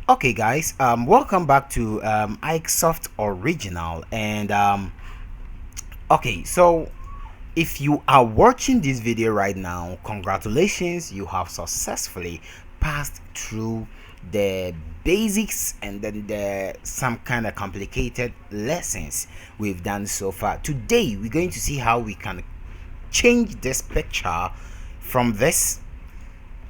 Okay, guys, welcome back to Ikesoft Original. And okay, so if you are watching this video right now, congratulations, you have successfully passed through the basics and then the some kind of complicated lessons we've done so far. Today we're going to see how we can change this picture from this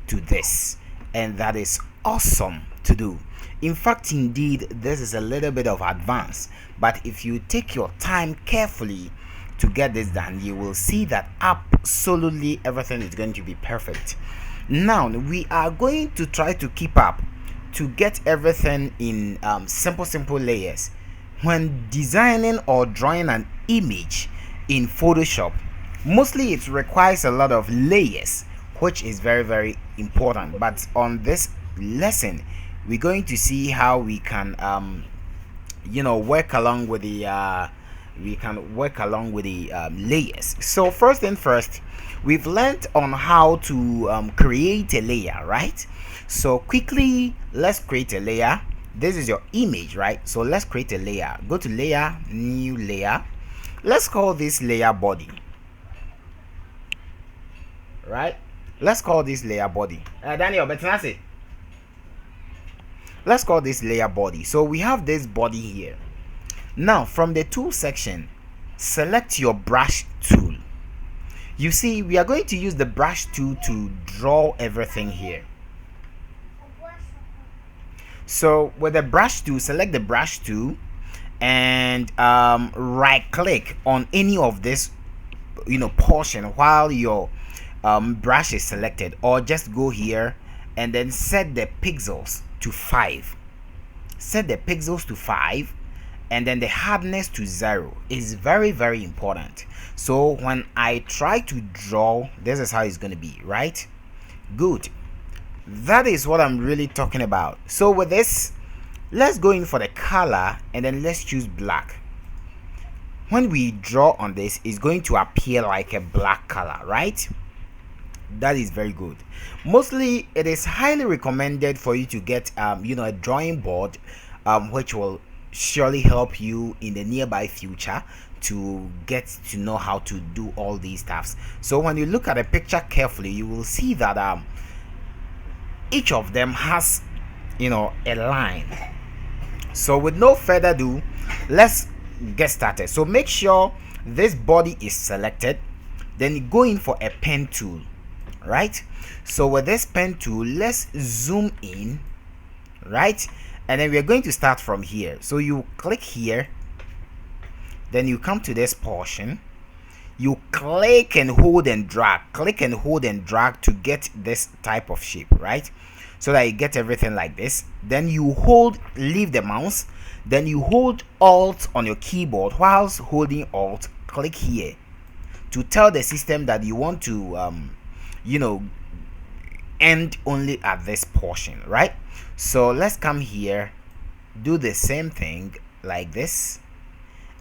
to this, and that is awesome to do. In fact, indeed, this is a little bit of advance, but if you take your time carefully to get this done, you will see that absolutely everything is going to be perfect. Now we are going to try to keep up to get everything in simple layers. When designing or drawing an image in Photoshop, mostly it requires a lot of layers, which is very important. But on this lesson, we're going to see how we can work along with the layers. So first thing first, we've learned on how to create a layer, right? So quickly, let's create a layer. This is your image, right? So let's create a layer. Go to layer, new layer. Let's call this layer body, right? Let's call this layer body. Daniel, but let's call this layer body. So we have this body here. Now from the tool section, select your brush tool. You see, we are going to use the brush tool to draw everything here. So with the brush tool, select the brush tool and right click on any of this portion while your brush is selected, or just go here and then set the pixels to 5. Set the pixels to 5 and then the hardness to 0 is very important. So when I try to draw, this is how it's going to be, right? Good. That is what I'm really talking about. So with this, let's go in for the color and then let's choose black. When we draw on this, it's going to appear like a black color, right? That is very good. Mostly it is highly recommended for you to get a drawing board, which will surely help you in the nearby future to get to know how to do all these stuffs. So when you look at a picture carefully, you will see that each of them has a line. So with no further ado, let's get started. So make sure this body is selected, then you go in for a pen tool, right? So with this pen tool, let's zoom in, right? And then we're going to start from here. So you click here, then you come to this portion, you click and hold and drag, to get this type of shape, right? So that you get everything like this. Then you leave the mouse, then you hold Alt on your keyboard. Whilst holding Alt, click here to tell the system that you want to end only at this portion, right? So let's come here, do the same thing like this,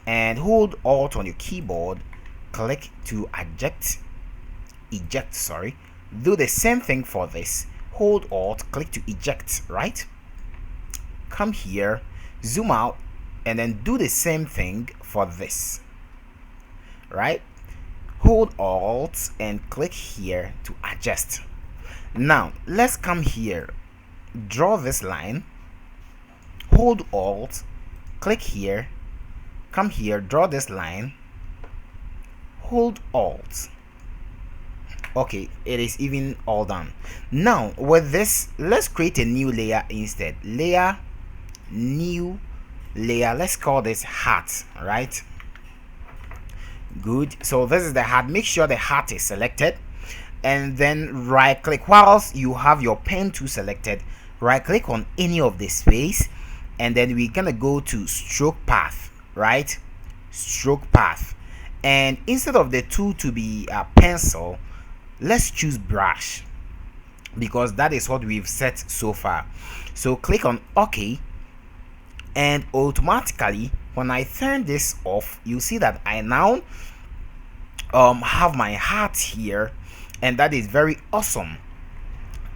and hold Alt on your keyboard, click to eject, do the same thing for this, hold Alt, click to eject, right? Come here, zoom out, and then do the same thing for this, right? Hold Alt and click here to adjust. Now let's come here, draw this line, hold Alt, click here, come here, draw this line, hold Alt. Okay, it is even all done. Now with this, let's create a new layer instead. Layer, new layer, let's call this heart, right? Good. So this is the heart. Make sure the heart is selected, and then right click. Whilst you have your pen tool selected, right click on any of the space, and then we're gonna go to stroke path, right? Stroke path, and instead of the tool to be a pencil, let's choose brush, because that is what we've set so far. So click on OK, and automatically when I turn this off, you see that I now have my heart here, and that is very awesome.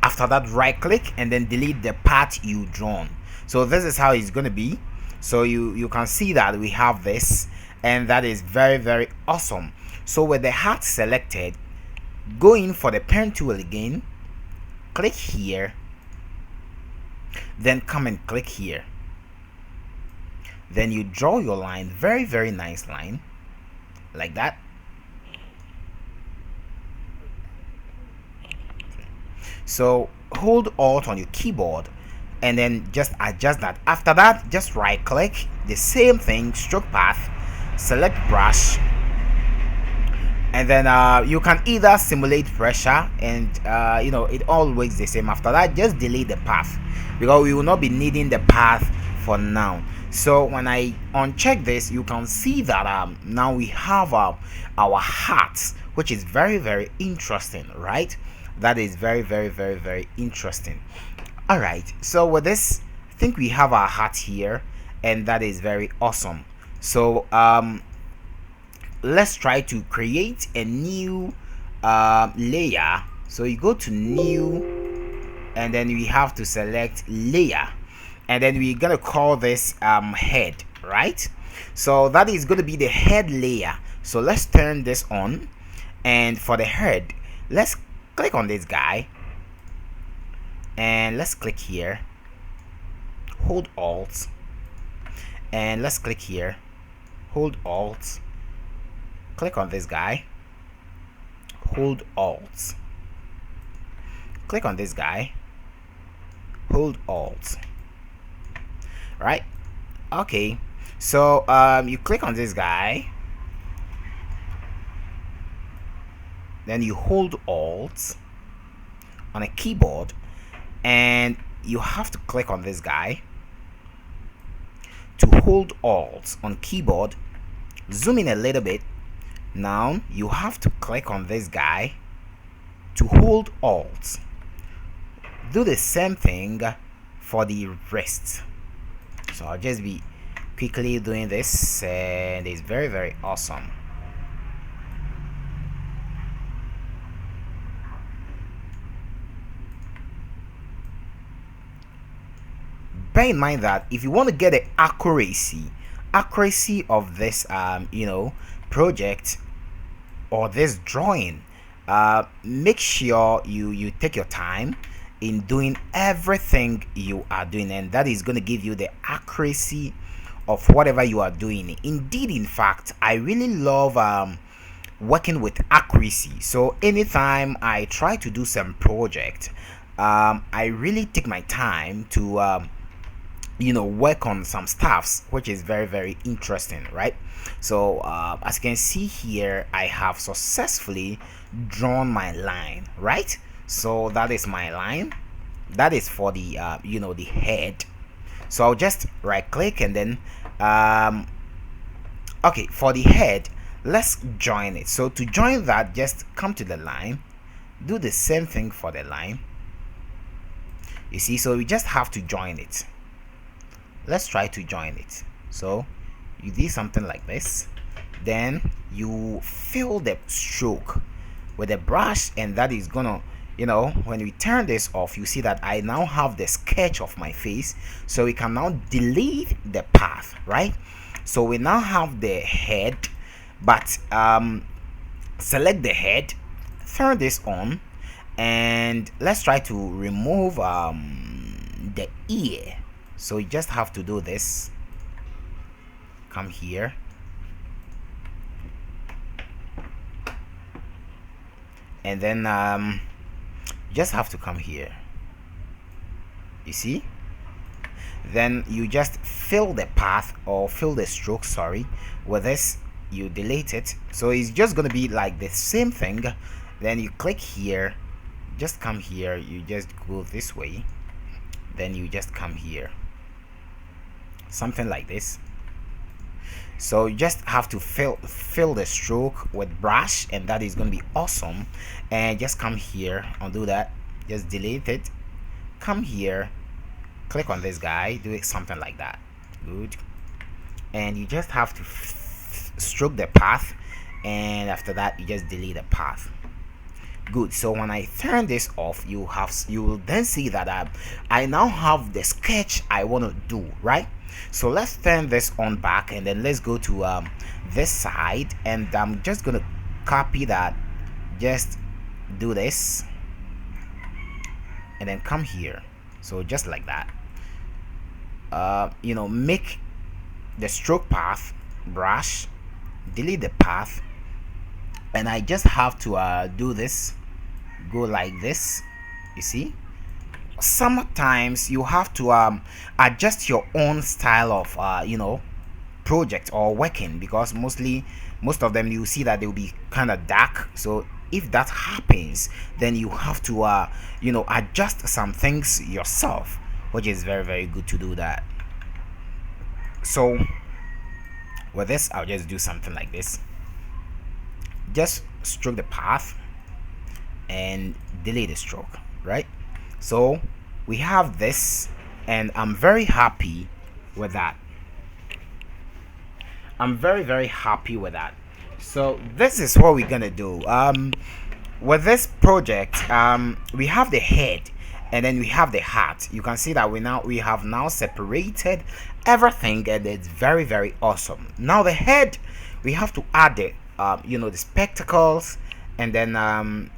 After that, right click and then delete the path you drawn. So this is how it's going to be. So you can see that we have this, and that is very, very awesome. So with the hat selected, go in for the pen tool again, click here, then come and click here, then you draw your line, very, very nice line like that. So hold Alt on your keyboard and then just adjust that. After that, just right click, the same thing, stroke path, select brush, and then you can either simulate pressure, and it always the same. After that, just delete the path because we will not be needing the path for now. So when I uncheck this, you can see that now we have our hat, which is very, very interesting, right? That is very, very, very, very interesting. All right, so with this, I think we have our hat here, and that is very awesome. So let's try to create a new layer. So you go to new, and then we have to select layer, and then we're gonna call this head, right? So that is going to be the head layer. So let's turn this on, and for the head, let's click on this guy, and let's click here, hold Alt, and let's click here, hold Alt, click on this guy, hold Alt, click on this guy, hold Alt. Right? Okay, so you click on this guy, then you hold Alt on a keyboard, and you have to click on this guy to hold Alt on keyboard. Zoom in a little bit. Now you have to click on this guy to hold Alt. Do the same thing for the rest. So I'll just be quickly doing this, and it's very, very awesome. Bear in mind that if you want to get the accuracy of this project or this drawing, make sure you take your time in doing everything you are doing, and that is going to give you the accuracy of whatever you are doing. Indeed, in fact, I really love working with accuracy. So anytime I try to do some project, I really take my time to work on some stuffs, which is very, very interesting, right? So as you can see here, I have successfully drawn my line, right? So that is my line. That is for the the head. So I'll just right click, and then okay, for the head, let's join it. So to join that, just come to the line, do the same thing for the line. You see, so we just have to join it. Let's try to join it. So you do something like this, then you fill the stroke with a brush, and that is gonna, when we turn this off, you see that I now have the sketch of my face. So we can now delete the path, right? So we now have the head, but select the head, turn this on, and let's try to remove the ear. So you just have to do this. Come here, and then you just have to come here. You see, then you just fill the path, or fill the stroke, sorry, with this. You delete it, so it's just gonna be like the same thing. Then you click here, just come here, you just go this way, then you just come here, something like this. So you just have to fill the stroke with brush, and that is going to be awesome. And just come here, undo that, just delete it, come here, click on this guy, do it something like that. Good. And you just have to stroke the path, and after that you just delete the path. Good. So when I turn this off, you will then see that I now have the sketch I want to do, right? So let's turn this on back, and then let's go to this side, and I'm just gonna copy that, just do this, and then come here. So just like that, make the stroke path brush, delete the path, and I just have to do this, go like this. You see, sometimes you have to adjust your own style of project or working, because most of them you see that they'll be kind of dark. So if that happens, then you have to adjust some things yourself, which is very, very good to do that. So with this, I'll just do something like this. Just stroke the path and delete the stroke, right? So we have this, and I'm very happy with that. I'm very, very happy with that. So this is what we're gonna do with this project. We have the head, and then we have the heart. You can see that we have now separated everything, and it's very, very awesome. Now the head, we have to add the spectacles, and then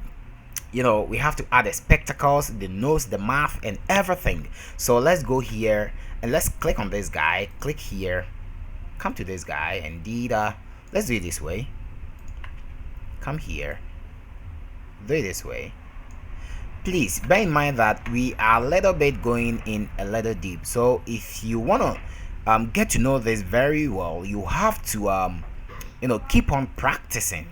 we have to add the spectacles, the nose, the mouth, and everything. So let's go here and let's click on this guy, click here, come to this guy, and let's do it this way. Come here, do it this way. Please bear in mind that we are a little bit going in a little deep, so if you want to get to know this very well, you have to keep on practicing,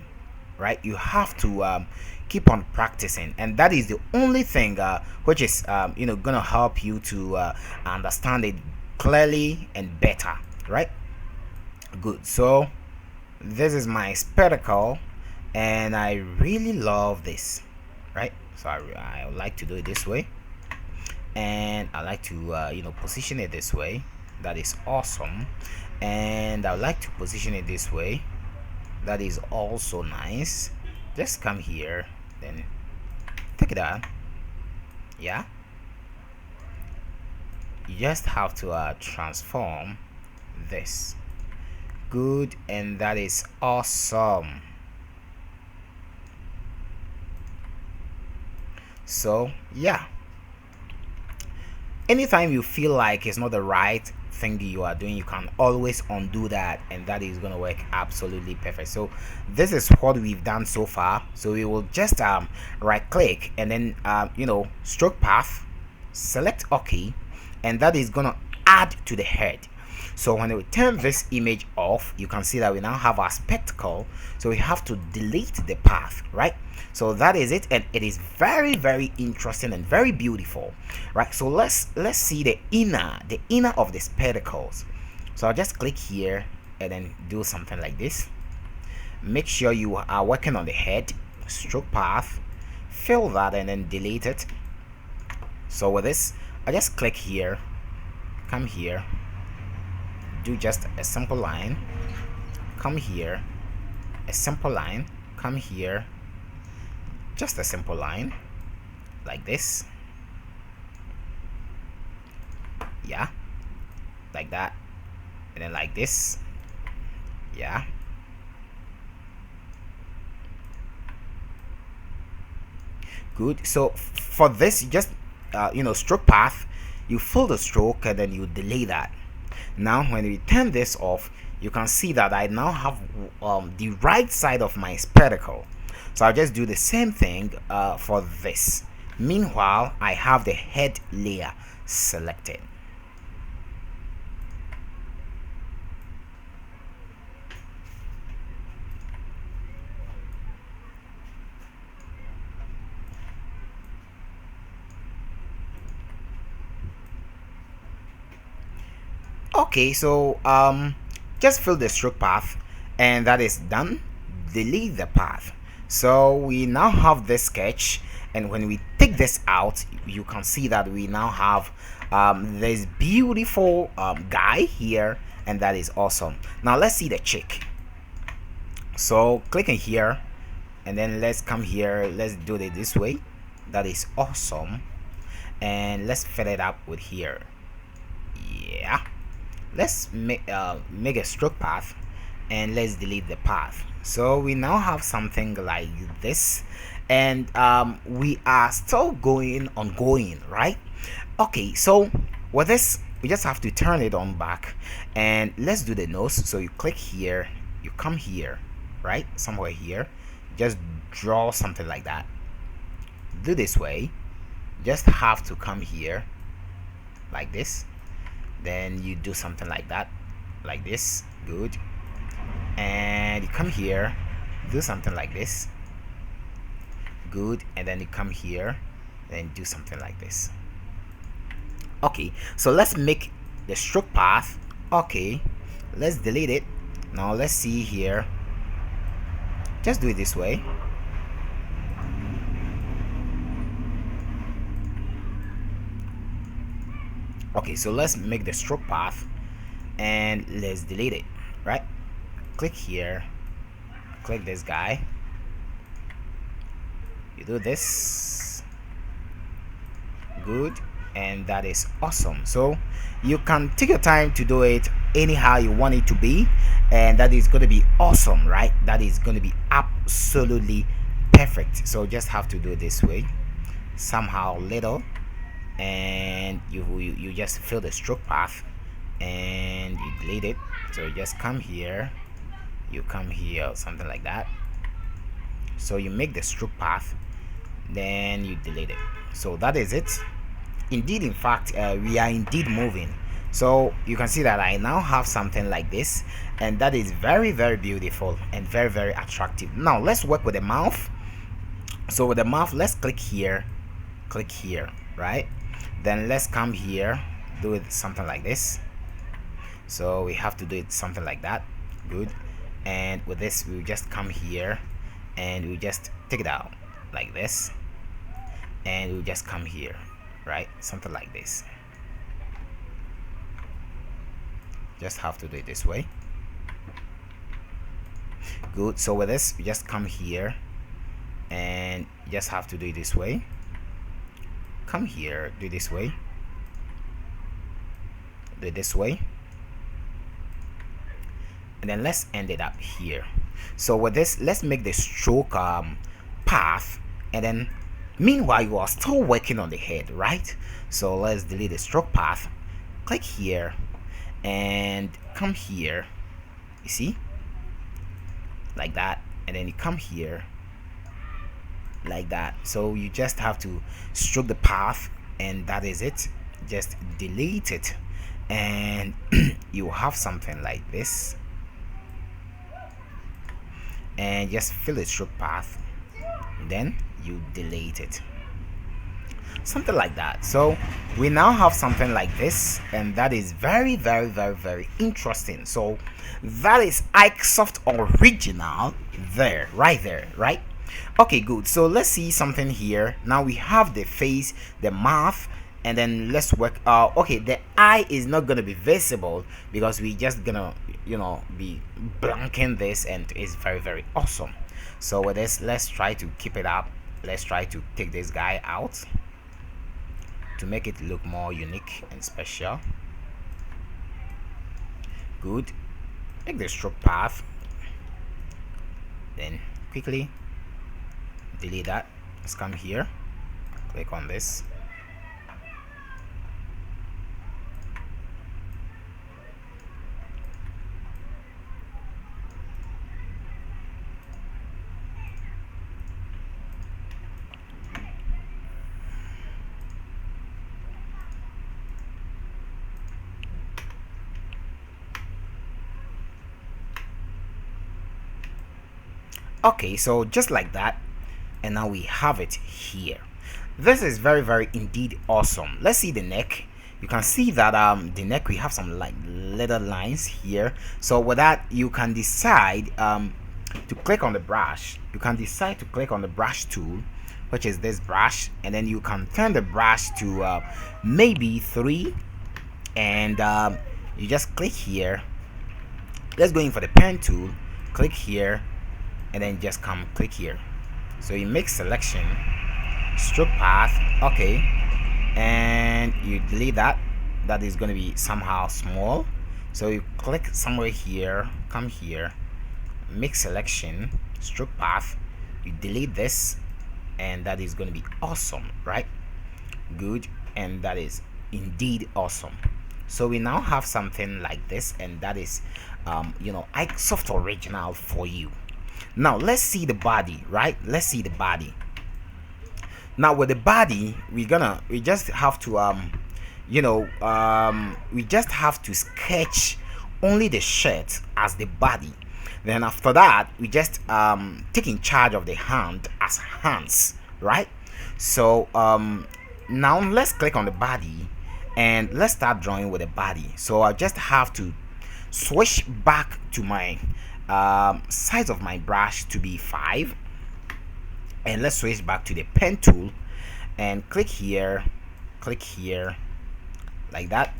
right? You have to keep on practicing, and that is the only thing which is gonna help you to understand it clearly and better, right? Good. So this is my spectacle, and I really love this, right? So I would like to do it this way, and I like to position it this way. That is awesome. And I would like to position it this way. That is also nice. Just come here, then take it out. Yeah, you just have to transform this. Good. And that is awesome. So yeah, anytime you feel like it's not the right thing you are doing, you can always undo that, and that is going to work absolutely perfect. So this is what we've done so far. So we will just right click, and then stroke path, select OK, and that is going to add to the head. So when we turn this image off, you can see that we now have our spectacle. So we have to delete the path, right? So that is it, and it is very, very interesting and very beautiful, right? So let's see the inner of the spectacles. So I'll just click here and then do something like this. Make sure you are working on the head, stroke path, fill that, and then delete it. So with this, I just click here, come here, do just a simple line, come here, a simple line, come here, just a simple line like this. Yeah, like that, and then like this. Yeah, good. So for this, you just stroke path, you fill the stroke, and then you delay that. Now when we turn this off, you can see that I now have the right side of my spectacle. So I'll just do the same thing for this. Meanwhile, I have the head layer selected. Okay, so just fill the stroke path, and that is done. Delete the path. So we now have this sketch, and when we take this out, you can see that we now have this beautiful guy here, and that is awesome. Now let's see the chick. So clicking here, and then let's come here, let's do it this way. That is awesome. And let's fill it up with here. Yeah, let's make a stroke path, and let's delete the path. So we now have something like this, and we are still ongoing, right? Okay, so with this we just have to turn it on back, and let's do the nose. So you click here, you come here, right, somewhere here, just draw something like that. Do this way, just have to come here like this, then you do something like that, like this. Good. And you come here, do something like this. Good. And then you come here, then do something like this. Okay, so let's make the stroke path. Okay, let's delete it. Now let's see here, just do it this way. Okay, so let's make the stroke path, and let's delete it, right? Click here, click this guy, you do this. Good. And that is awesome. So you can take your time to do it anyhow you want it to be, and that is going to be awesome, right? That is going to be absolutely perfect. So just have to do it this way, somehow little, and you just fill the stroke path, and you delete it. So you just come here, you come here, something like that. So you make the stroke path, then you delete it. So that is it. Indeed, in fact, we are indeed moving. So you can see that I now have something like this, and that is very, very beautiful and very, very attractive. Now let's work with the mouth. So with the mouth, let's click here, right? Then let's come here, do it something like this. So we have to do it something like that. Good. And with this, we just come here, and we just take it out like this, and we just come here, right, something like this. Just have to do it this way. Good. So with this, we just come here, and just have to do it this way. Come here, do it this way, do it this way, and then let's end it up here. So with this, let's make the stroke path, and then meanwhile you are still working on the head, right? So let's delete the stroke path, click here, and come here, you see, like that, and then you come here like that. So you just have to stroke the path, and that is it. Just delete it, and you have something like this, and just fill the stroke path, then you delete it, something like that. So we now have something like this, and that is very, very, very, very interesting. So that is Inksoft original there, right there, right? Okay, good. So let's see something here. Now we have the face, the mouth, and then let's work. Okay, the eye is not gonna be visible because we just gonna, be blanking this, and it's very, very awesome. So with this, let's try to keep it up. Let's try to take this guy out to make it look more unique and special. Good. Make the stroke path, then quickly delete that. Let's come here, click on this. Okay, so just like that, and now we have it here. This is very, very indeed awesome. Let's see the neck. You can see that the neck, we have some like little lines here. So with that, you can decide to click on the brush. You can decide to click on the brush tool, which is this brush, and then you can turn the brush to maybe 3, and you just click here. Let's go in for the pen tool, click here, and then just come click here. So you make selection, stroke path, okay, and you delete that. That is going to be somehow small. So you click somewhere here, come here, make selection, stroke path, you delete this, and that is going to be awesome, right? Good. And that is indeed awesome. So we now have something like this, and that is iSoft original for you. Now let's see the body, right? Let's see the body. Now with the body, we just have to we just have to sketch only the shirt as the body. Then after that, we just take in charge of the hand as hands, right? So now let's click on the body and let's start drawing with the body. So I just have to switch back to my size of my brush to be 5, and let's switch back to the pen tool and click here, like that.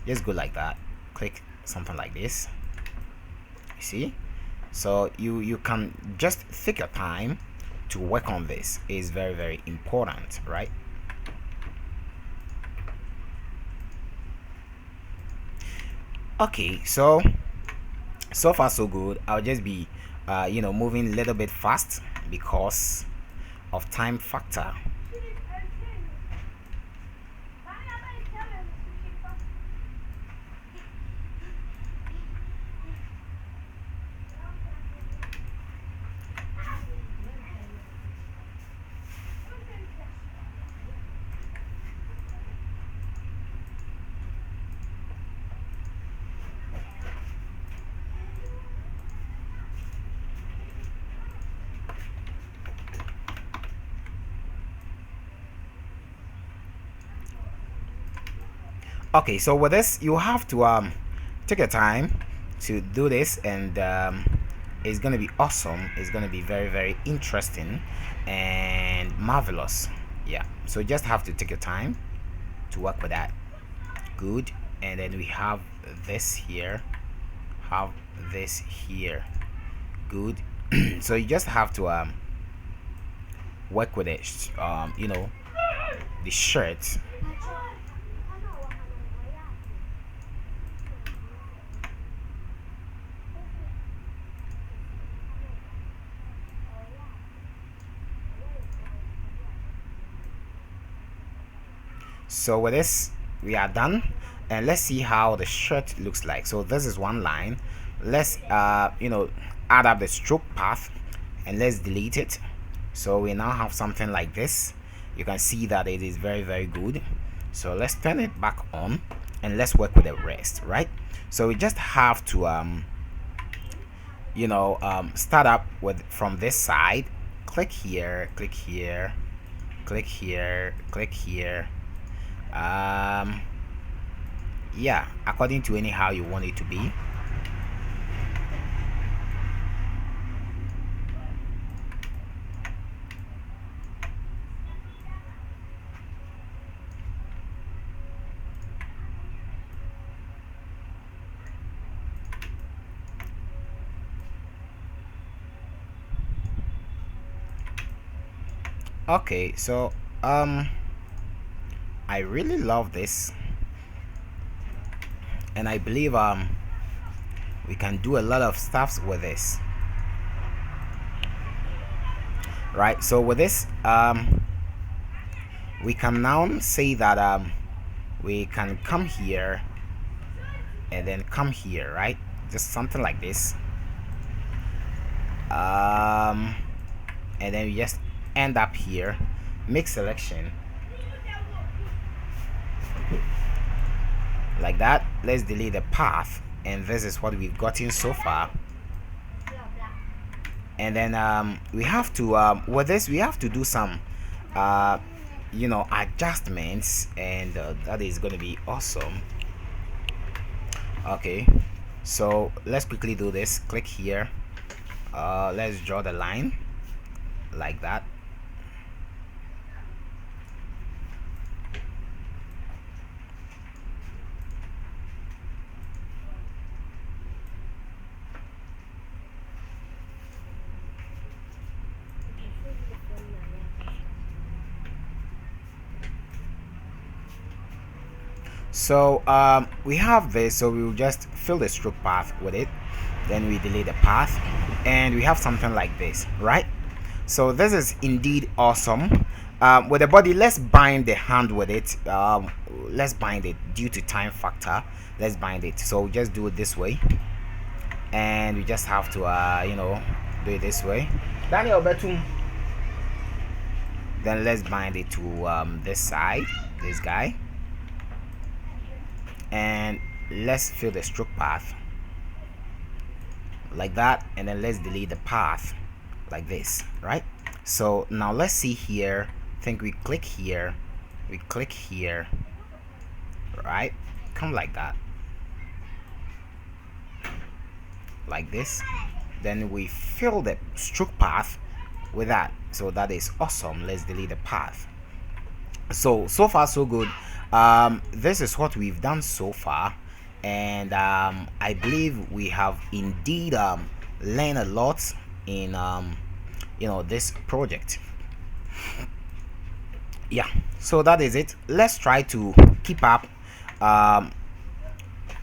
Just go like that, click something like this, you see. So you can just take your time to work on this. Is very, very important, right? Okay, so far so good. I'll just be moving a little bit fast because of time factor. Okay, so with this, you have to take your time to do this, and it's gonna be awesome. It's gonna be very, very interesting and marvelous. Yeah, so just have to take your time to work with that. Good. And then we have this here, have this here. Good. So you just have to work with it, the shirt. So with this, we are done, and let's see how the shirt looks like. So this is one line. Let's add up the stroke path, and let's delete it. So we now have something like this. You can see that it is very, very good. So let's turn it back on and let's work with the rest, right? So we just have to start up with from this side. Click here, click here, click here, click here. Yeah, according to anyhow you want it to be. Okay, so I really love this, and I believe we can do a lot of stuff with this, right? So with this we can now say that we can come here and then come here, right? Just something like this, and then we just end up here, make selection like that. Let's delete the path, and this is what we've gotten so far. And then we have to with this we have to do some adjustments, and that is going to be awesome. Okay, so let's quickly do this. Click here, let's draw the line like that. So we have this, so we will just fill the stroke path with it, then we delete the path, and we have something like this, right? So this is indeed awesome. With the body, let's bind the hand with it. Let's bind it due to time factor. Let's bind it. So just do it this way, and we just have to do it this way. Daniel Betum. Then let's bind it to this side, this guy, and let's fill the stroke path like that, and then let's delete the path like this, right? So now let's see here. I think we click here, right? Come like that, like this. Then we fill the stroke path with that. So that is awesome. Let's delete the path. So far so good. This is what we've done so far, and I believe we have indeed learned a lot in this project. Yeah, so that is it. Let's try to keep up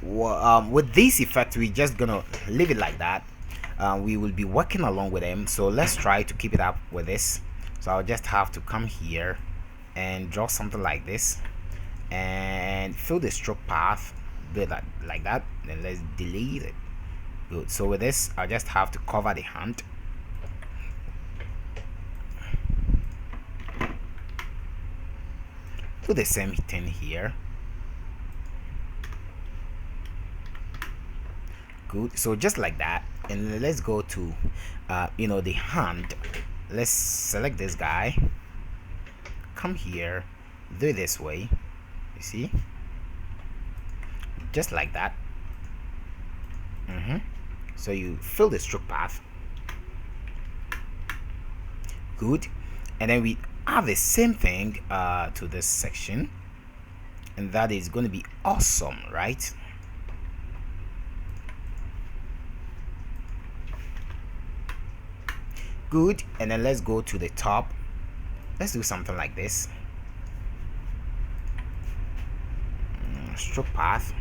with this effect. We're just gonna leave it like that. We will be working along with them, so let's try to keep it up with this. So I'll just have to come here and draw something like this and fill the stroke path, do that like that. Then let's delete it. Good. So with this, I just have to cover the hand. Do the same thing here. Good. So just like that, and let's go to the hand. Let's select this guy, come here, do it this way, you see, just like that. So you fill the stroke path. Good. And then we have the same thing to this section, and that is going to be awesome, right? Good. And then let's go to the top. Let's do something like this. Stroke path.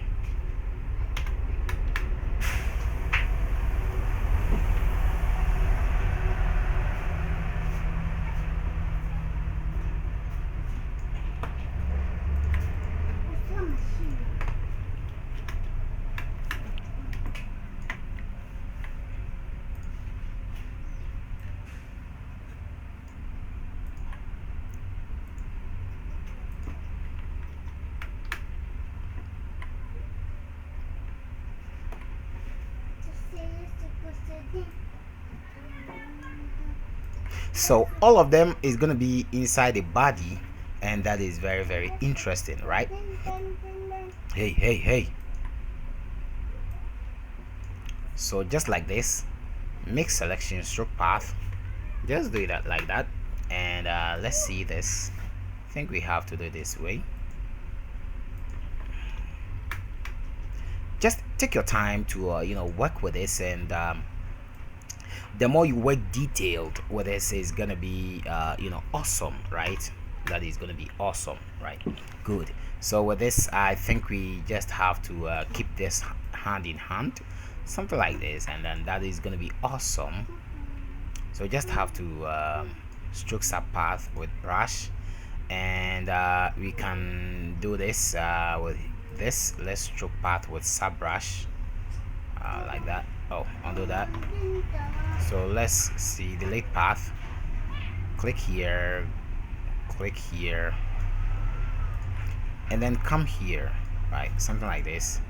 So all of them is going to be inside the body, and that is very, very interesting, right? Hey. So just like this, make selection, stroke path, just do that like that. And let's see this. I think we have to do it this way. Just take your time to work with this, and the more you work detailed with this is gonna be awesome, right? That is gonna be awesome, right? Good. So with this, I think we just have to keep this hand in hand, something like this, and then that is gonna be awesome. So just have to stroke sub path with brush, and we can do this with this. Let's stroke path with sub brush like that. Oh, undo that. So let's see, delete path, click here, and then come here, right? Something like this.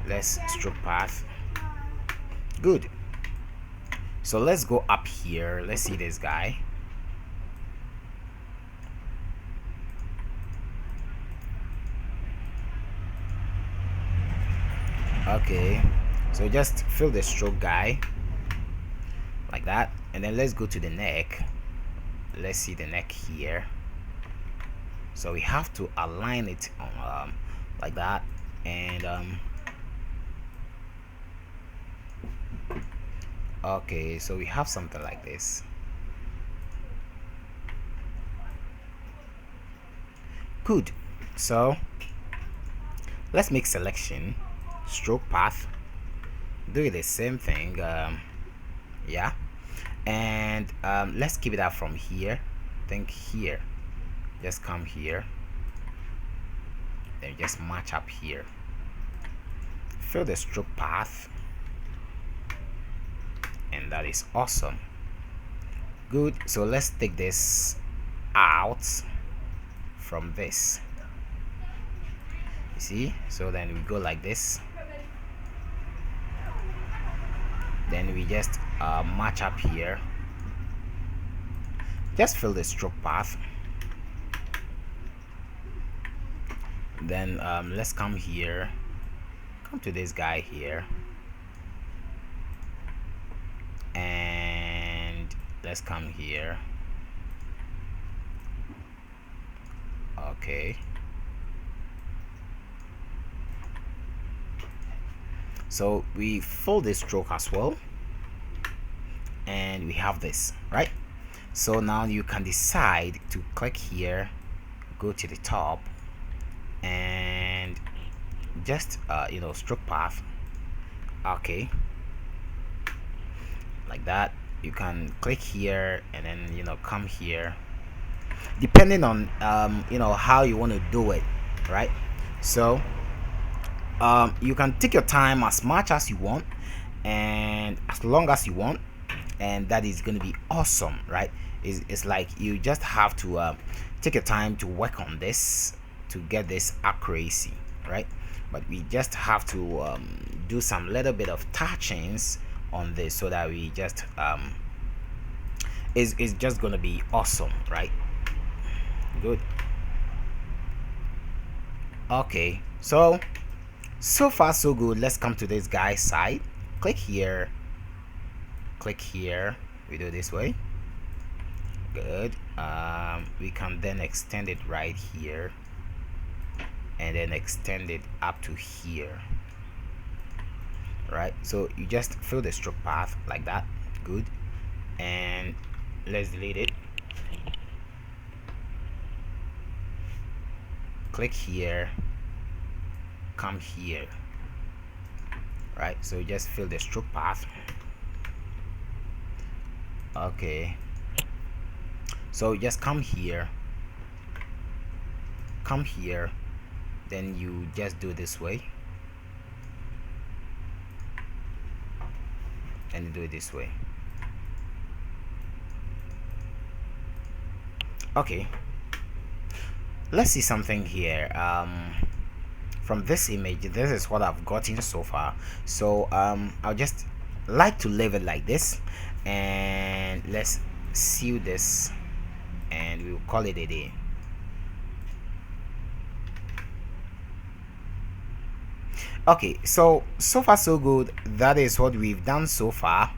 Let's stroke path. Good. So let's go up here. Let's see this guy. Okay, so just fill the stroke guy like that, and then let's go to the neck. Let's see the neck here. So we have to align it like that, and okay, so we have something like this. Good. So let's make selection, stroke path, do the same thing. Yeah, and let's keep it up from here. Think here, just come here, then just match up here, fill the stroke path, and that is awesome. Good. So let's take this out from this, you see. So then we go like this, then we just match up here, just fill the stroke path, then let's come here, come to this guy here, and let's come here. Okay, so we fold this stroke as well, and we have this, right? So now you can decide to click here, go to the top, and just stroke path. Okay, like that. You can click here and then come here, depending on how you want to do it, right? So you can take your time as much as you want and as long as you want, and that is going to be awesome, right? It's like you just have to take your time to work on this to get this accuracy, right? But we just have to do some little bit of touchings on this so that we just it's just gonna be awesome, right? Good. Okay, so far so good. Let's come to this guy's side, click here, we do this way. Good. We can then extend it right here and then extend it up to here, right? So you just fill the stroke path like that. Good. And let's delete it, click here, come here, right? So just fill the stroke path. Okay, so just come here, then you just do this way and you do it this way. Okay, let's see something here. From this image, this is what I've gotten so far. So I'll just like to leave it like this, and let's seal this and we'll call it a day. Okay, so far so good. That is what we've done so far,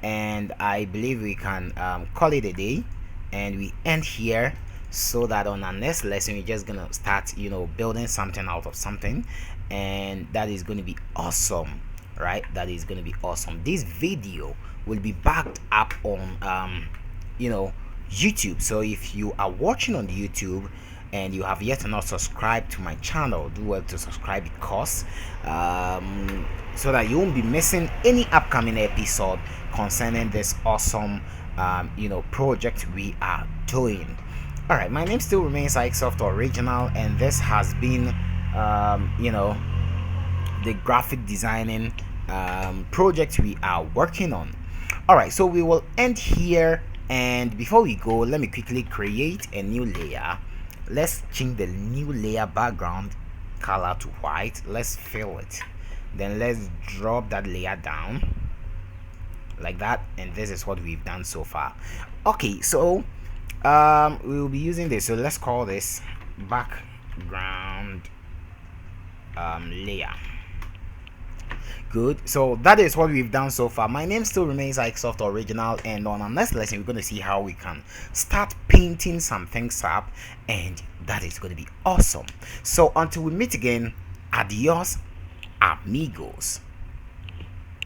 and I believe we can call it a day, and we end here, so that on our next lesson we're just gonna start building something out of something, and that is going to be awesome, right? That is going to be awesome. This video will be backed up on YouTube. So if you are watching on YouTube and you have yet not subscribed to my channel, do well to subscribe, because so that you won't be missing any upcoming episode concerning this awesome project we are doing. All right, my name still remains Ikesoft Original, and this has been the graphic designing project we are working on. All right, so we will end here, and before we go, let me quickly create a new layer. Let's change the new layer background color to white. Let's fill it, then let's drop that layer down like that, and this is what we've done so far. Okay, so we will be using this, so let's call this background layer. Good. So that is what we've done so far. My name still remains Ikesoft Original, and on our next lesson we're going to see how we can start painting some things up, and that is going to be awesome. So until we meet again, adios amigos.